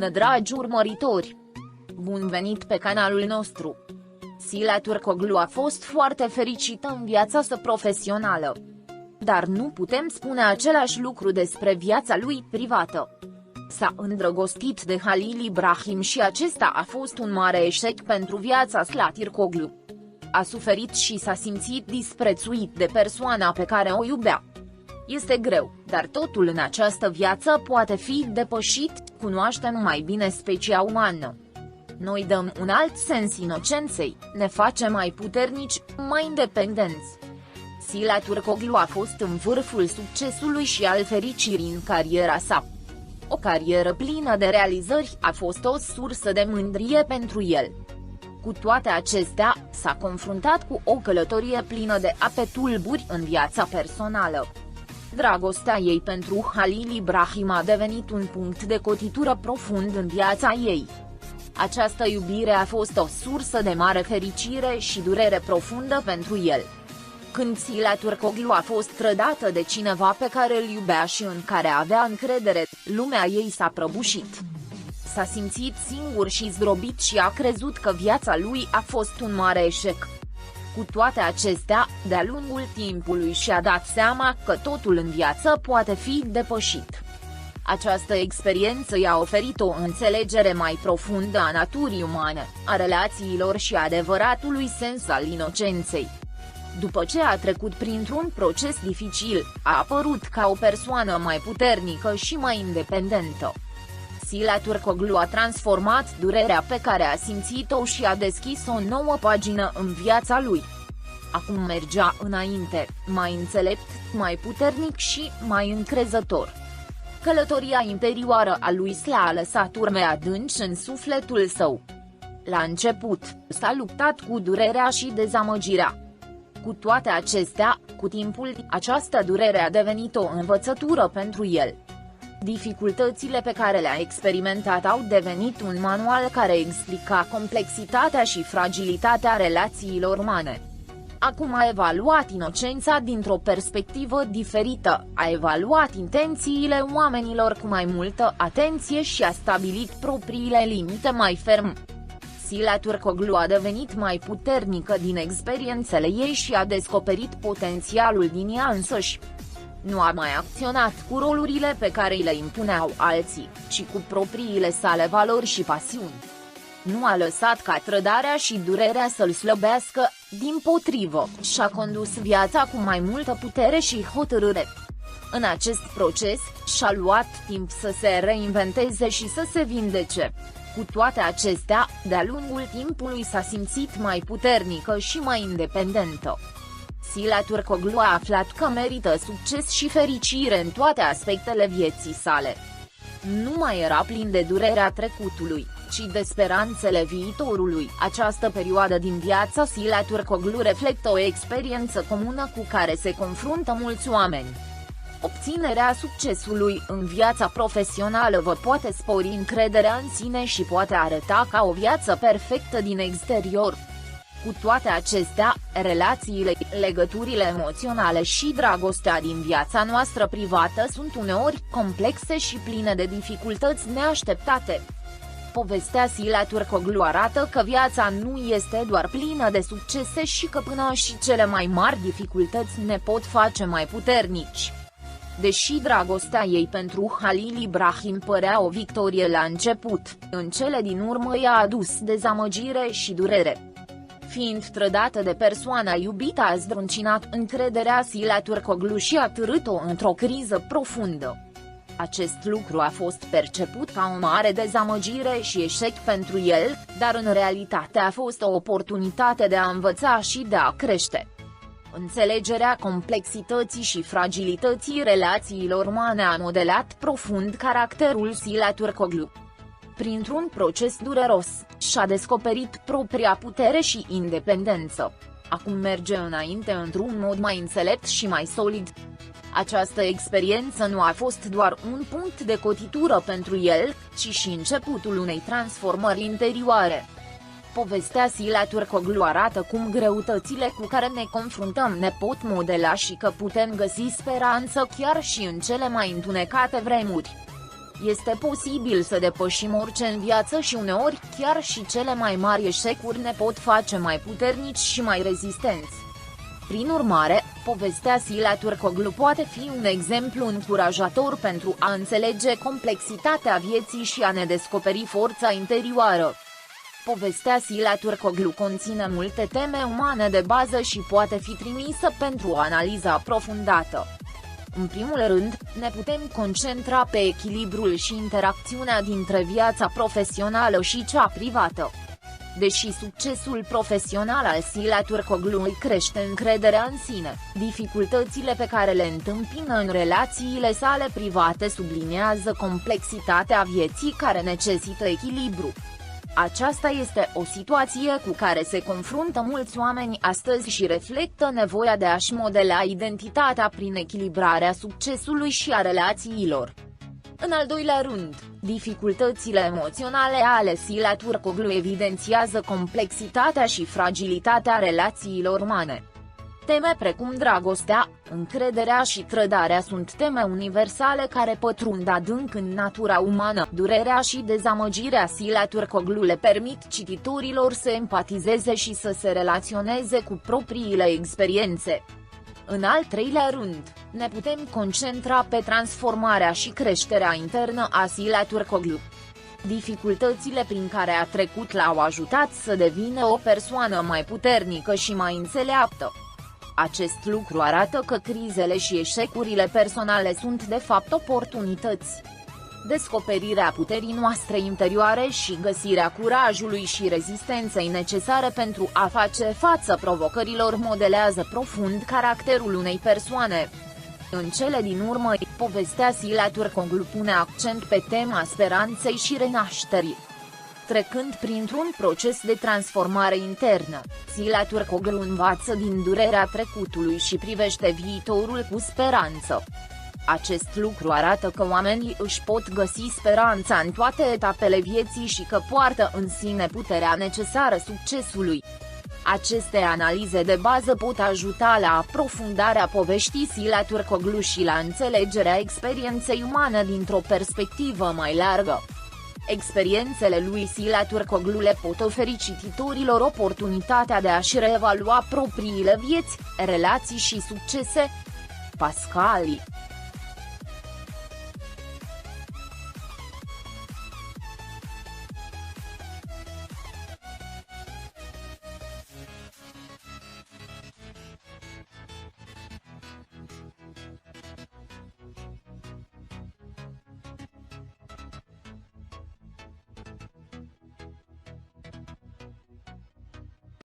Bună dragi urmăritori! Bun venit pe canalul nostru! Sila Turcoglu a fost foarte fericită în viața sa profesională. Dar nu putem spune același lucru despre viața lui privată. S-a îndrăgostit de Halil Ibrahim și acesta a fost un mare eșec pentru viața sa Turcoglu. A suferit și s-a simțit disprețuit de persoana pe care o iubea. Este greu, dar totul în această viață poate fi depășit, cunoaștem mai bine specia umană. Noi dăm un alt sens inocenței, ne facem mai puternici, mai independenți. Sila Turcoglu a fost în vârful succesului și al fericirii în cariera sa. O carieră plină de realizări a fost o sursă de mândrie pentru el. Cu toate acestea, s-a confruntat cu o călătorie plină de ape tulburi în viața personală. Dragostea ei pentru Halil Ibrahim a devenit un punct de cotitură profund în viața ei. Această iubire a fost o sursă de mare fericire și durere profundă pentru el. Când Sila Turcoglu a fost trădată de cineva pe care îl iubea și în care avea încredere, lumea ei s-a prăbușit. S-a simțit singur și zdrobit și a crezut că viața lui a fost un mare eșec. Cu toate acestea, de-a lungul timpului și-a dat seama că totul în viață poate fi depășit. Această experiență i-a oferit o înțelegere mai profundă a naturii umane, a relațiilor și a adevăratului sens al inocenței. După ce a trecut printr-un proces dificil, a apărut ca o persoană mai puternică și mai independentă. Sila Turcoglu a transformat durerea pe care a simțit-o și a deschis o nouă pagină în viața lui. Acum mergea înainte, mai înțelept, mai puternic și mai încrezător. Călătoria interioară a lui s-a lăsat urme adânci în sufletul său. La început, s-a luptat cu durerea și dezamăgirea. Cu toate acestea, cu timpul, această durere a devenit o învățătură pentru el. Dificultățile pe care le-a experimentat au devenit un manual care explica complexitatea și fragilitatea relațiilor umane. Acum a evaluat inocența dintr-o perspectivă diferită, a evaluat intențiile oamenilor cu mai multă atenție și a stabilit propriile limite mai ferm. Sila Turcoglu a devenit mai puternică din experiențele ei și a descoperit potențialul din ea însăși. Nu a mai acționat cu rolurile pe care le impuneau alții, ci cu propriile sale valori și pasiuni. Nu a lăsat ca trădarea și durerea să-l slăbească, dimpotrivă, și-a condus viața cu mai multă putere și hotărâre. În acest proces, și-a luat timp să se reinventeze și să se vindece. Cu toate acestea, de-a lungul timpului s-a simțit mai puternică și mai independentă. Sila Turcoglu a aflat că merită succes și fericire în toate aspectele vieții sale. Nu mai era plin de durerea trecutului, ci de speranțele viitorului. Această perioadă din viața Sila Turcoglu reflectă o experiență comună cu care se confruntă mulți oameni. Obținerea succesului în viața profesională vă poate spori încrederea în sine și poate arăta ca o viață perfectă din exterior. Cu toate acestea, relațiile, legăturile emoționale și dragostea din viața noastră privată sunt uneori complexe și pline de dificultăți neașteptate. Povestea Sila Turcoglu arată că viața nu este doar plină de succese și că până și cele mai mari dificultăți ne pot face mai puternici. Deși dragostea ei pentru Halil Ibrahim părea o victorie la început, în cele din urmă i-a adus dezamăgire și durere. Fiind trădată de persoana iubită, a zdruncinat încrederea Sila Turcoglu și a târât-o într-o criză profundă. Acest lucru a fost perceput ca o mare dezamăgire și eșec pentru el, dar în realitate a fost o oportunitate de a învăța și de a crește. Înțelegerea complexității și fragilității relațiilor umane a modelat profund caracterul Sila Turcoglu. Printr-un proces dureros, și-a descoperit propria putere și independență. Acum merge înainte într-un mod mai înțelept și mai solid. Această experiență nu a fost doar un punct de cotitură pentru el, ci și începutul unei transformări interioare. Povestea Sila Turcoglu arată cum greutățile cu care ne confruntăm ne pot modela și că putem găsi speranță chiar și în cele mai întunecate vremuri. Este posibil să depășim orice în viață și uneori chiar și cele mai mari eșecuri ne pot face mai puternici și mai rezistenți. Prin urmare, povestea Sila Turcoglu poate fi un exemplu încurajator pentru a înțelege complexitatea vieții și a ne descoperi forța interioară. Povestea Sila Turcoglu conține multe teme umane de bază și poate fi trimisă pentru o analiză aprofundată. În primul rând, ne putem concentra pe echilibrul și interacțiunea dintre viața profesională și cea privată. Deși succesul profesional al Sila Turcoglu îi crește încrederea în sine, dificultățile pe care le întâmpină în relațiile sale private subliniază complexitatea vieții care necesită echilibru. Aceasta este o situație cu care se confruntă mulți oameni astăzi și reflectă nevoia de a-și modela identitatea prin echilibrarea succesului și a relațiilor. În al doilea rând, dificultățile emoționale ale Sila Turcoglu evidențiază complexitatea și fragilitatea relațiilor umane. Teme precum dragostea, încrederea și trădarea sunt teme universale care pătrund adânc în natura umană. Durerea și dezamăgirea Sila Turcoglu le permit cititorilor să empatizeze și să se relaționeze cu propriile experiențe. În al treilea rând, ne putem concentra pe transformarea și creșterea internă a Sila Turcoglu. Dificultățile prin care a trecut l-au ajutat să devină o persoană mai puternică și mai înțeleaptă. Acest lucru arată că crizele și eșecurile personale sunt de fapt oportunități. Descoperirea puterii noastre interioare și găsirea curajului și rezistenței necesare pentru a face față provocărilor modelează profund caracterul unei persoane. În cele din urmă, povestea Sila Turcoglu pune accent pe tema speranței și renașterii. Trecând printr-un proces de transformare internă, Sila Turcoglu învață din durerea trecutului și privește viitorul cu speranță. Acest lucru arată că oamenii își pot găsi speranța în toate etapele vieții și că poartă în sine puterea necesară succesului. Aceste analize de bază pot ajuta la aprofundarea poveștii Sila Turcoglu și la înțelegerea experienței umane dintr-o perspectivă mai largă. Experiențele lui Sila Turcoglu le pot oferi cititorilor oportunitatea de a-și reevalua propriile vieți, relații și succese. Pascali